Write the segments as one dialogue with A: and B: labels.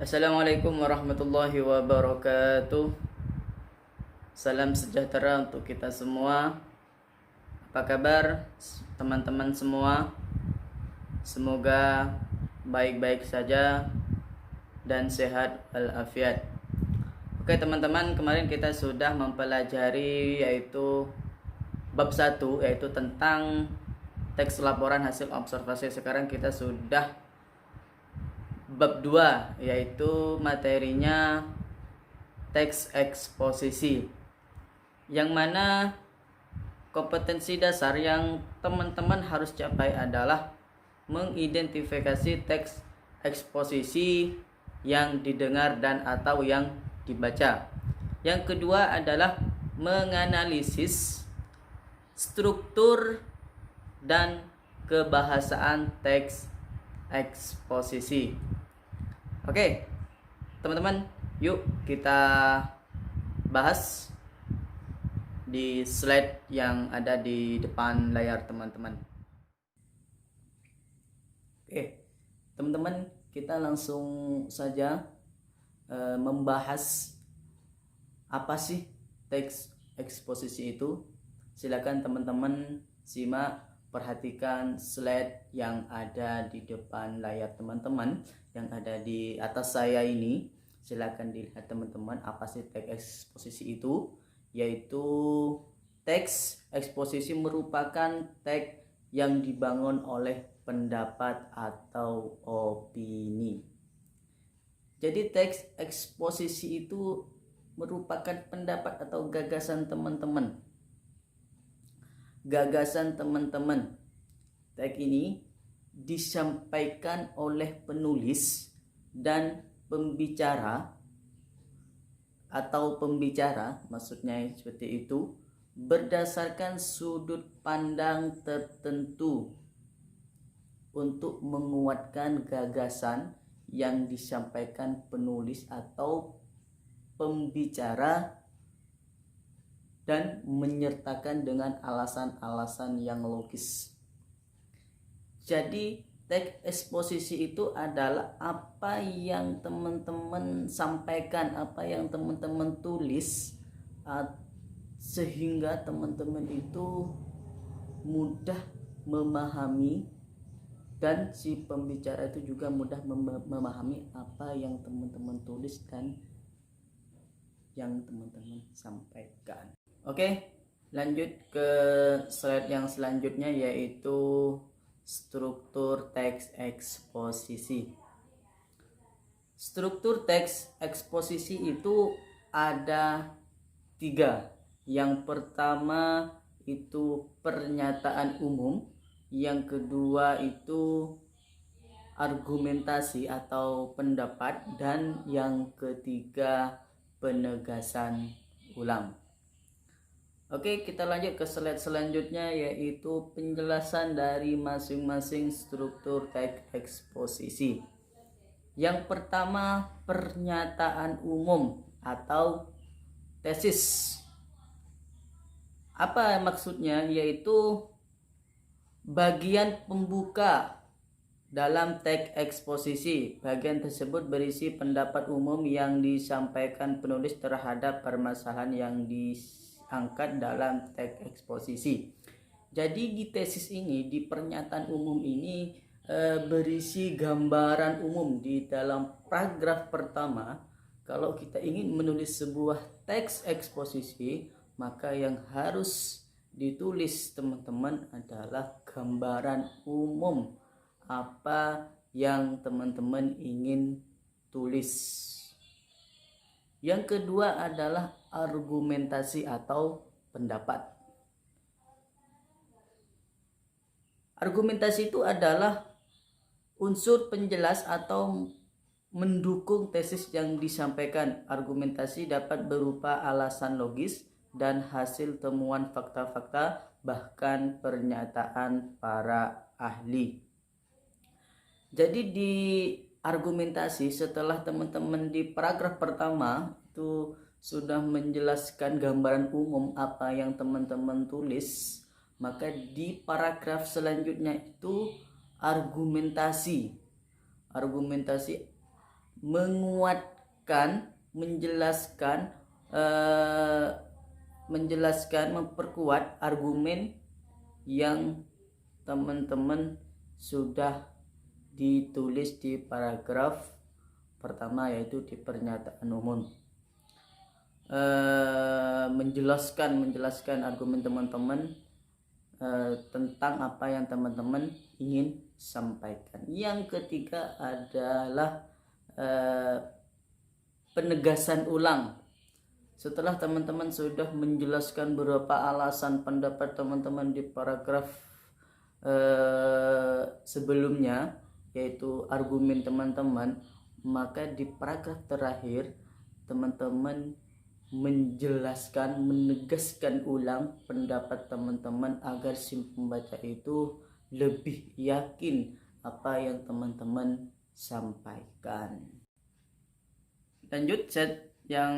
A: Assalamualaikum warahmatullahi wabarakatuh. Salam sejahtera untuk kita semua. Apa kabar teman-teman semua? Semoga baik-baik saja dan sehat walafiat. Oke teman-teman, kemarin kita sudah mempelajari yaitu bab 1 yaitu tentang teks laporan hasil observasi. Sekarang kita sudah bab 2 yaitu materinya teks eksposisi, yang mana kompetensi dasar yang teman-teman harus capai adalah mengidentifikasi teks eksposisi yang didengar dan atau yang dibaca. Yang kedua adalah menganalisis struktur dan kebahasaan teks eksposisi. Oke, teman-teman, yuk kita bahas di slide yang ada di depan layar teman-teman. Oke, teman-teman, kita langsung saja membahas apa sih teks eksposisi itu. Silakan teman-teman simak, perhatikan slide yang ada di depan layar teman-teman, yang ada di atas saya ini. Silakan dilihat teman-teman, apa sih teks eksposisi itu? Yaitu teks eksposisi merupakan teks yang dibangun oleh pendapat atau opini. Jadi teks eksposisi itu merupakan pendapat atau gagasan teman-teman. Gagasan teman-teman. Teks ini disampaikan oleh penulis dan pembicara atau pembicara, maksudnya seperti itu, berdasarkan sudut pandang tertentu untuk menguatkan gagasan yang disampaikan penulis atau pembicara dan menyertakan dengan alasan-alasan yang logis. Jadi teks eksposisi itu adalah apa yang teman-teman sampaikan, apa yang teman-teman tulis, sehingga teman-teman itu mudah memahami dan si pembicara itu juga mudah memahami apa yang teman-teman tulis dan yang teman-teman sampaikan. Oke, lanjut ke slide yang selanjutnya, yaitu struktur teks eksposisi. Struktur teks eksposisi itu ada 3. Yang pertama itu pernyataan umum, yang kedua itu argumentasi atau pendapat, dan yang ketiga penegasan ulang. Oke, kita lanjut ke slide selanjutnya, yaitu penjelasan dari masing-masing struktur teks eksposisi. Yang pertama, pernyataan umum atau tesis. Apa maksudnya? Yaitu bagian pembuka dalam teks eksposisi. Bagian tersebut berisi pendapat umum yang disampaikan penulis terhadap permasalahan yang angkat dalam teks eksposisi. Jadi di tesis ini, di pernyataan umum ini berisi gambaran umum di dalam paragraf pertama. Kalau kita ingin menulis sebuah teks eksposisi, maka yang harus ditulis teman-teman adalah gambaran umum apa yang teman-teman ingin tulis. Yang kedua adalah argumentasi atau pendapat. Argumentasi itu adalah unsur penjelas atau mendukung tesis yang disampaikan. Argumentasi dapat berupa alasan logis dan hasil temuan fakta-fakta, bahkan pernyataan para ahli. Jadi di argumentasi, setelah teman-teman di paragraf pertama itu sudah menjelaskan gambaran umum apa yang teman-teman tulis, maka di paragraf selanjutnya itu argumentasi. Argumentasi menguatkan, menjelaskan, memperkuat argumen yang teman-teman sudah ditulis di paragraf pertama, yaitu di pernyataan umum. Menjelaskan argumen teman-teman tentang apa yang teman-teman ingin sampaikan. Yang ketiga adalah penegasan ulang. Setelah teman-teman sudah menjelaskan beberapa alasan pendapat teman-teman di paragraf sebelumnya, yaitu argumen teman-teman, maka di paragraf terakhir teman-teman menjelaskan, menegaskan ulang pendapat teman-teman agar si pembaca itu lebih yakin apa yang teman-teman sampaikan. Lanjut set yang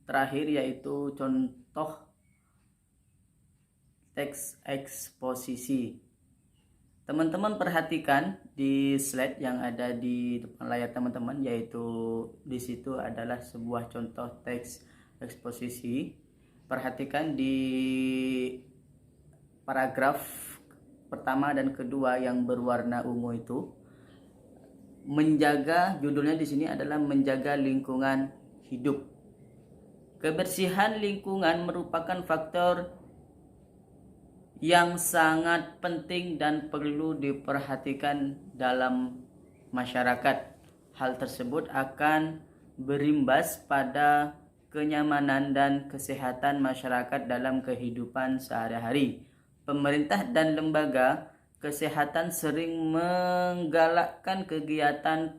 A: terakhir, yaitu contoh teks eksposisi. Teman-teman perhatikan di slide yang ada di depan layar teman-teman, yaitu di situ adalah sebuah contoh teks eksposisi. Perhatikan di paragraf pertama dan kedua yang berwarna ungu itu, menjaga, judulnya di sini adalah menjaga lingkungan hidup. Kebersihan lingkungan merupakan faktor yang sangat penting dan perlu diperhatikan dalam masyarakat. Hal tersebut akan berimbas pada kenyamanan dan kesehatan masyarakat dalam kehidupan sehari-hari. Pemerintah dan lembaga kesehatan sering menggalakkan kegiatan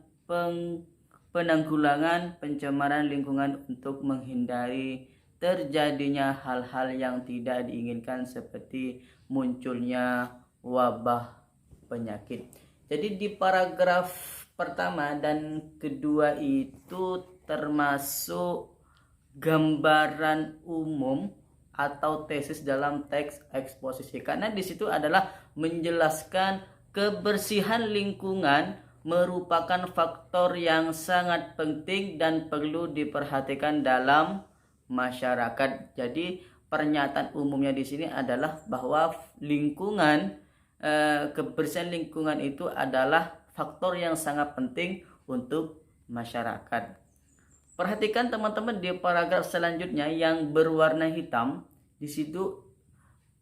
A: penanggulangan pencemaran lingkungan untuk menghindari terjadinya hal-hal yang tidak diinginkan seperti munculnya wabah penyakit. Jadi di paragraf pertama dan kedua itu termasuk gambaran umum atau tesis dalam teks eksposisi, karena di situ adalah menjelaskan kebersihan lingkungan merupakan faktor yang sangat penting dan perlu diperhatikan dalam masyarakat. Jadi pernyataan umumnya di sini adalah bahwa lingkungan, kebersihan lingkungan itu adalah faktor yang sangat penting untuk masyarakat. Perhatikan teman-teman di paragraf selanjutnya yang berwarna hitam. Di situ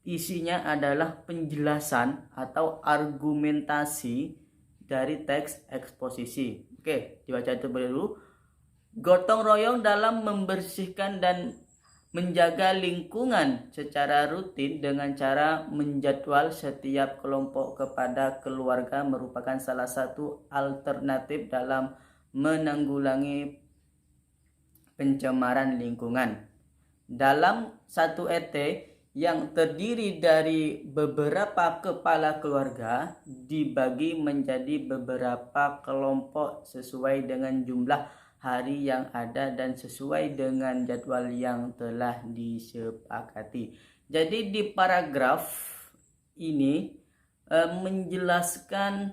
A: isinya adalah penjelasan atau argumentasi dari teks eksposisi. Oke, dibaca itu dulu. Gotong royong dalam membersihkan dan menjaga lingkungan secara rutin dengan cara menjadwal setiap kelompok kepada keluarga merupakan salah satu alternatif dalam menanggulangi pencemaran lingkungan. Dalam satu RT yang terdiri dari beberapa kepala keluarga dibagi menjadi beberapa kelompok sesuai dengan jumlah hari yang ada dan sesuai dengan jadwal yang telah disepakati. Jadi di paragraf ini menjelaskan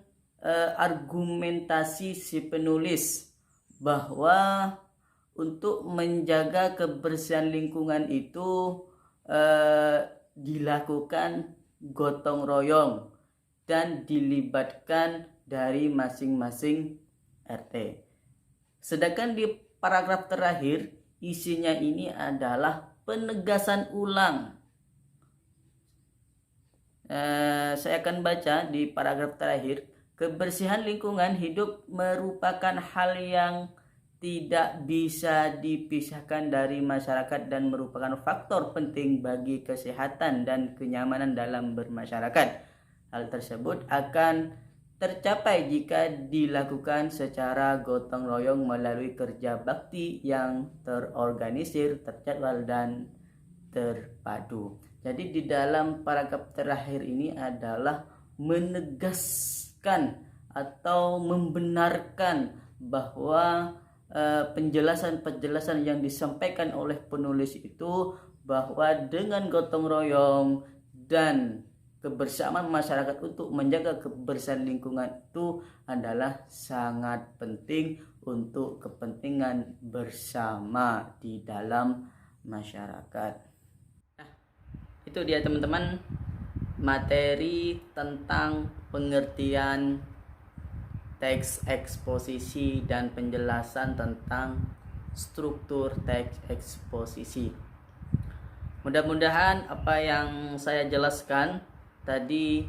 A: argumentasi si penulis bahwa untuk menjaga kebersihan lingkungan itu dilakukan gotong royong dan dilibatkan dari masing-masing RT. Sedangkan di paragraf terakhir isinya ini adalah penegasan ulang. Saya akan baca di paragraf terakhir. Kebersihan lingkungan hidup merupakan hal yang tidak bisa dipisahkan dari masyarakat dan merupakan faktor penting bagi kesehatan dan kenyamanan dalam bermasyarakat. Hal tersebut akan tercapai jika dilakukan secara gotong royong melalui kerja bakti yang terorganisir, terjadwal, dan terpadu. Jadi di dalam paragraf terakhir ini adalah menegaskan atau membenarkan bahwa penjelasan-penjelasan yang disampaikan oleh penulis itu bahwa dengan gotong royong dan kebersamaan masyarakat untuk menjaga kebersihan lingkungan itu adalah sangat penting untuk kepentingan bersama di dalam masyarakat. Nah, itu dia teman-teman materi tentang pengertian teks eksposisi dan penjelasan tentang struktur teks eksposisi. Mudah-mudahan apa yang saya jelaskan tadi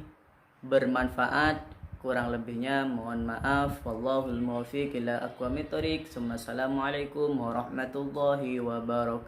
A: bermanfaat. Kurang lebihnya mohon maaf. Wallahul muwaffiq ila aqwamit thoriq. Assalamualaikum warahmatullahi wabarakatuh.